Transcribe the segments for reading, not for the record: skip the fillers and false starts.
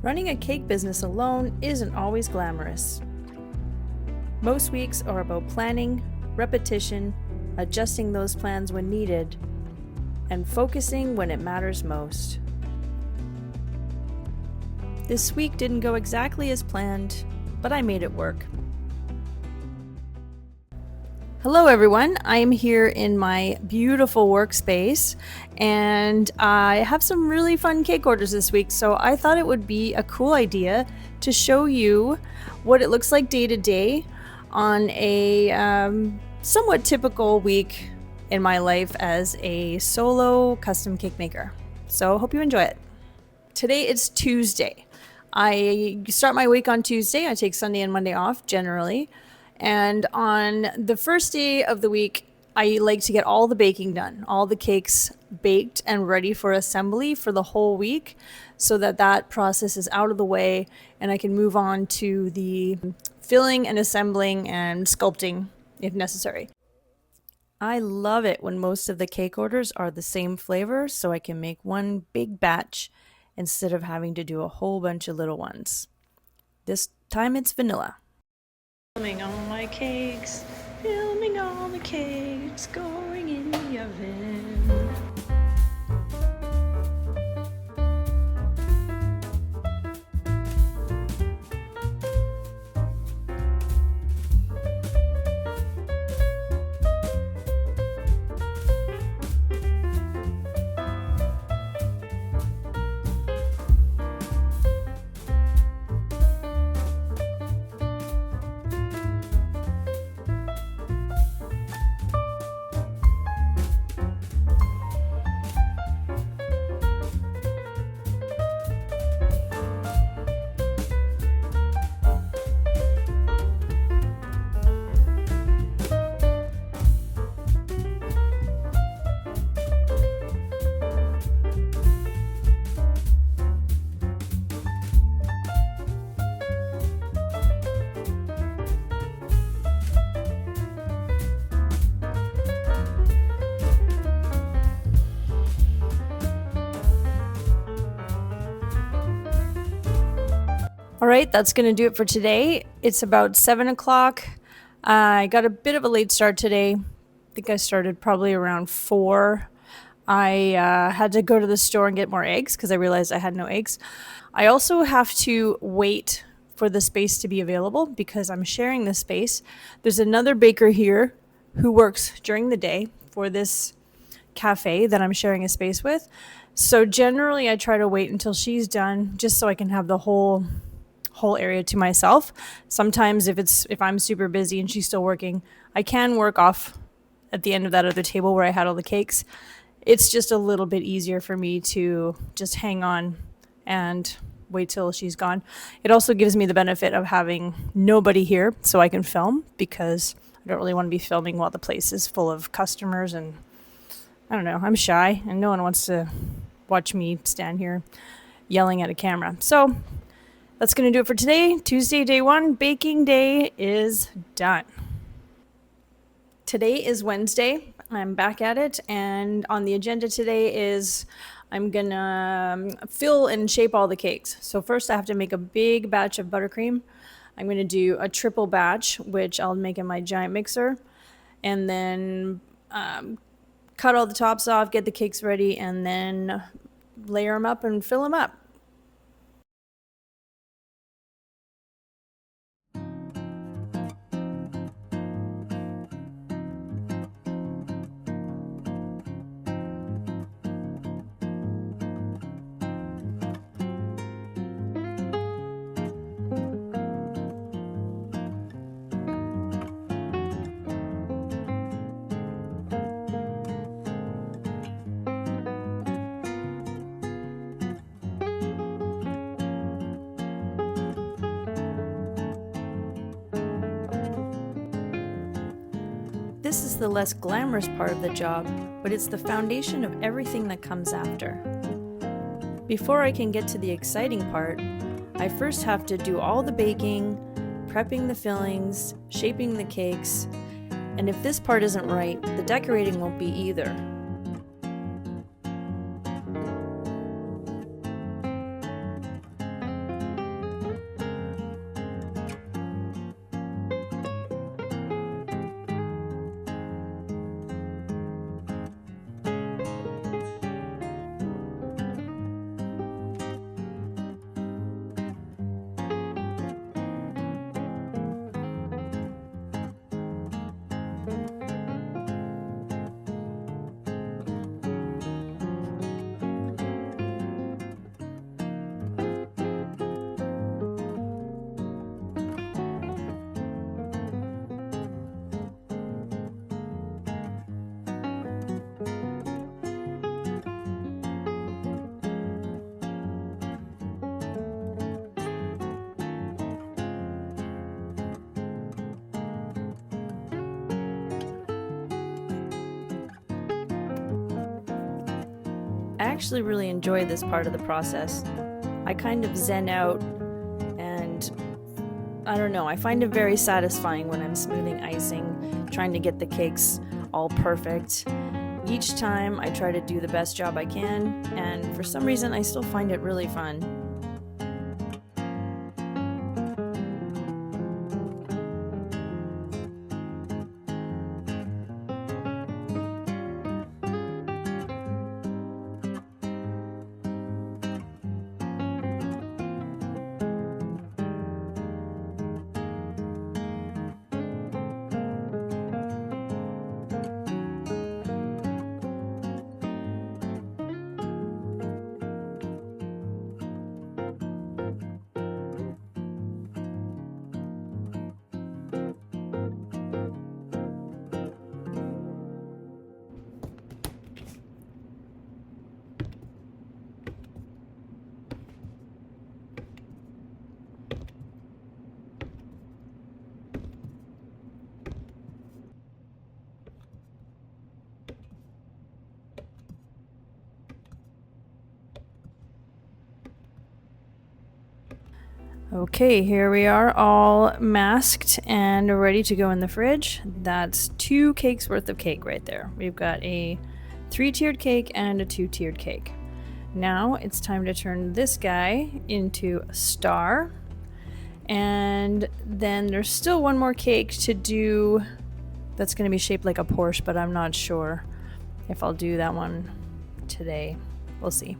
Running a cake business alone isn't always glamorous. Most weeks are about planning, repetition, adjusting those plans when needed, and focusing when it matters most. This week didn't go exactly as planned, but I made it work. Hello everyone, I am here in my beautiful workspace and I have some really fun cake orders this week, so I thought it would be a cool idea to show you what it looks like day to day on a somewhat typical week in my life as a solo custom cake maker. So hope you enjoy it. Today it's Tuesday. I start my week on Tuesday. I take Sunday and Monday off generally. And on the first day of the week, I like to get all the baking done, all the cakes baked and ready for assembly for the whole week so that process is out of the way and I can move on to the filling and assembling and sculpting if necessary. I love it when most of the cake orders are the same flavor so I can make one big batch instead of having to do a whole bunch of little ones. This time it's vanilla. Filming all my cakes, filming all the cakes, going in the oven. All right, that's going to do it for today. It's about 7 o'clock. I got a bit of a late start today. I think I started probably around 4. I had to go to the store and get more eggs because I realized I had no eggs. I also have to wait for the space to be available because I'm sharing this space. There's another baker here who works during the day for this cafe that I'm sharing a space with. So generally I try to wait until she's done just so I can have the whole area to myself. Sometimes if I'm super busy and she's still working, I can work off at the end of that other table where I had all the cakes. It's just a little bit easier for me to just hang on and wait till she's gone. It also gives me the benefit of having nobody here so I can film because I don't really want to be filming while the place is full of customers and I don't know, I'm shy and no one wants to watch me stand here yelling at a camera. So that's going to do it for today. Tuesday, day 1, baking day is done. Today is Wednesday. I'm back at it. And on the agenda today is I'm going to fill and shape all the cakes. So first I have to make a big batch of buttercream. I'm going to do a triple batch, which I'll make in my giant mixer. And then cut all the tops off, get the cakes ready, and then layer them up and fill them up. This is the less glamorous part of the job, but it's the foundation of everything that comes after. Before I can get to the exciting part, I first have to do all the baking, prepping the fillings, shaping the cakes, and if this part isn't right, the decorating won't be either. actually really enjoy this part of the process. I kind of zen out, and I don't know, I find it very satisfying when I'm smoothing icing, trying to get the cakes all perfect. Each time I try to do the best job I can, and for some reason I still find it really fun. Okay, here we are all masked and ready to go in the fridge. That's 2 cakes worth of cake right there. We've got a 3-tiered cake and a 2-tiered cake. Now it's time to turn this guy into a star. And then there's still one more cake to do that's going to be shaped like a Porsche, but I'm not sure if I'll do that one today. We'll see.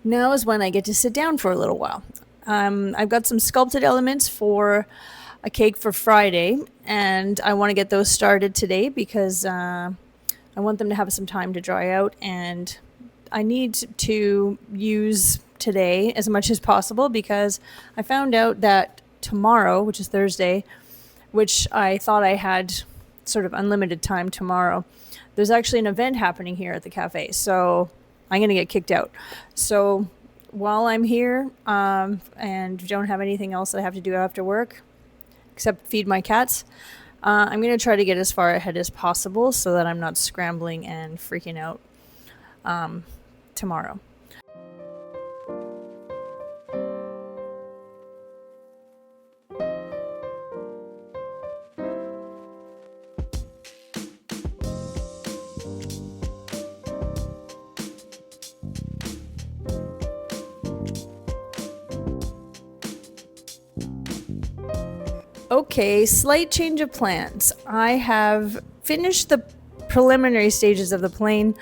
Now is when I get to sit down for a little while. I've got some sculpted elements for a cake for Friday, and I want to get those started today because I want them to have some time to dry out, and I need to use today as much as possible because I found out that tomorrow, which is Thursday, which I thought I had sort of unlimited time tomorrow, there's actually an event happening here at the cafe, so I'm going to get kicked out. So while I'm here and don't have anything else that I have to do after work, except feed my cats, I'm going to try to get as far ahead as possible so that I'm not scrambling and freaking out tomorrow. Okay, slight change of plans. I have finished the preliminary stages of the plane,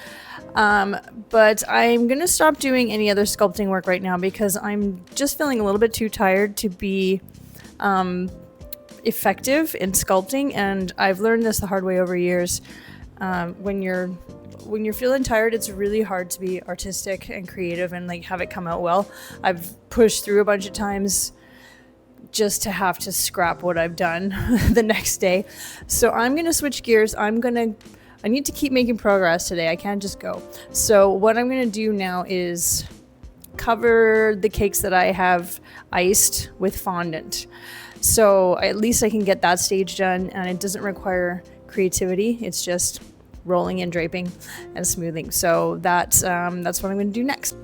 but I'm going to stop doing any other sculpting work right now because I'm just feeling a little bit too tired to be effective in sculpting, and I've learned this the hard way over years. When you're feeling tired, it's really hard to be artistic and creative and like have it come out well. I've pushed through a bunch of times just to have to scrap what I've done the next day. So I'm going to switch gears. I need to keep making progress today. I can't just go. So what I'm going to do now is cover the cakes that I have iced with fondant. So at least I can get that stage done, and it doesn't require creativity. It's just rolling and draping and smoothing. So that's what I'm going to do next.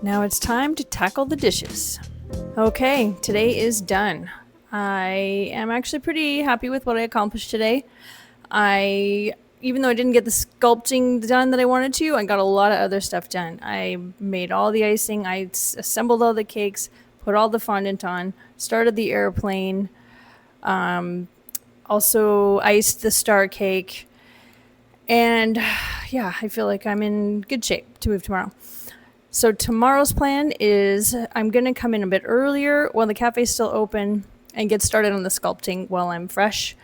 Now it's time to tackle the dishes. Okay, today is done. I am actually pretty happy with what I accomplished today. Even though I didn't get the sculpting done that I wanted to, I got a lot of other stuff done. I made all the icing, I assembled all the cakes, put all the fondant on, started the airplane, also iced the star cake, and yeah, I feel like I'm in good shape to move tomorrow. So tomorrow's plan is I'm going to come in a bit earlier while the cafe's still open and get started on the sculpting while I'm fresh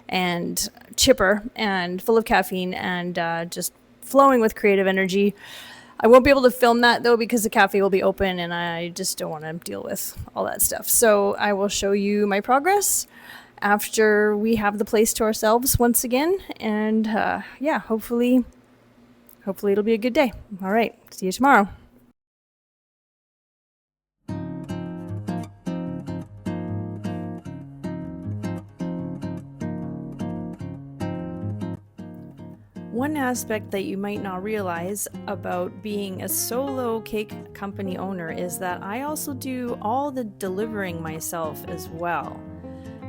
and chipper and full of caffeine and just flowing with creative energy. I won't be able to film that though because the cafe will be open and I just don't want to deal with all that stuff. So I will show you my progress after we have the place to ourselves once again. And yeah, hopefully it'll be a good day. All right, see you tomorrow. One aspect that you might not realize about being a solo cake company owner is that I also do all the delivering myself as well.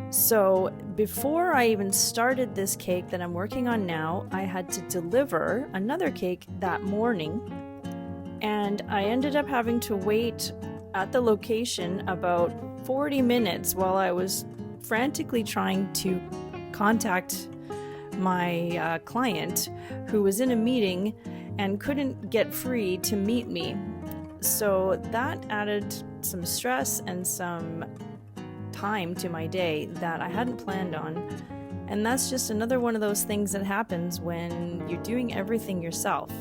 So before I even started this cake that I'm working on now, I had to deliver another cake that morning, and I ended up having to wait at the location about 40 minutes while I was frantically trying to contact my client who was in a meeting and couldn't get free to meet me. So that added some stress and some time to my day that I hadn't planned on. And that's just another one of those things that happens when you're doing everything yourself.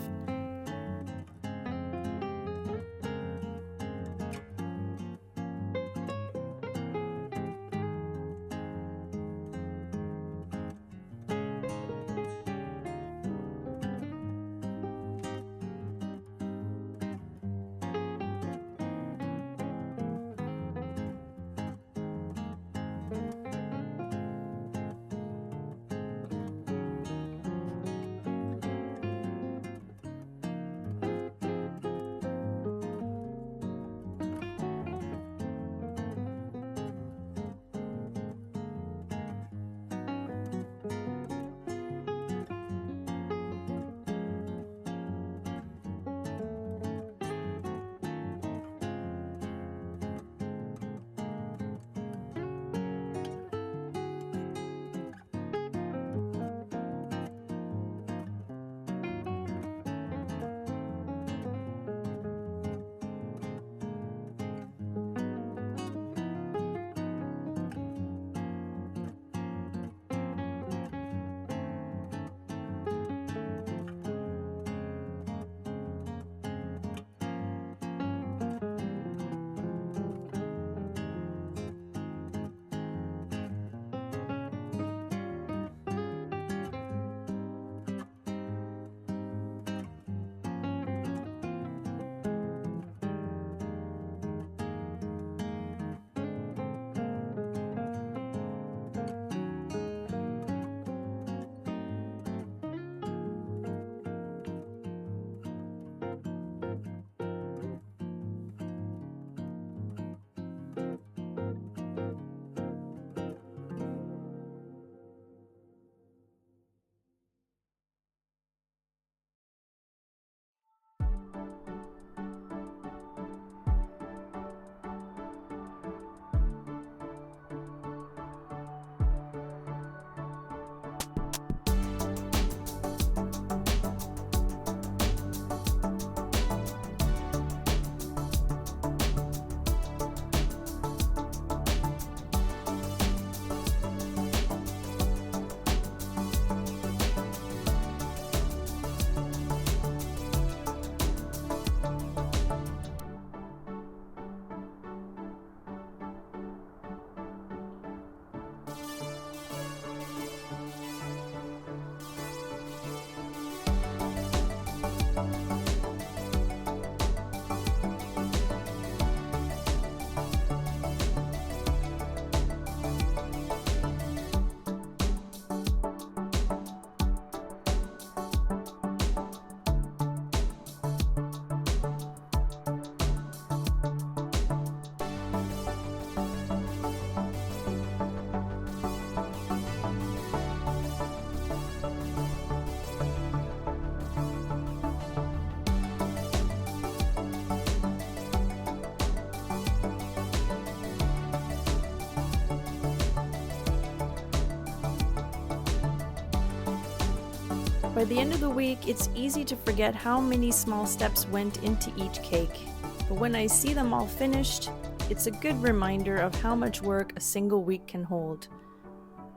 By the end of the week, it's easy to forget how many small steps went into each cake. But when I see them all finished, it's a good reminder of how much work a single week can hold.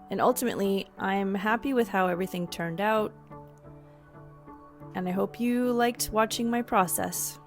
And ultimately, I'm happy with how everything turned out, and I hope you liked watching my process.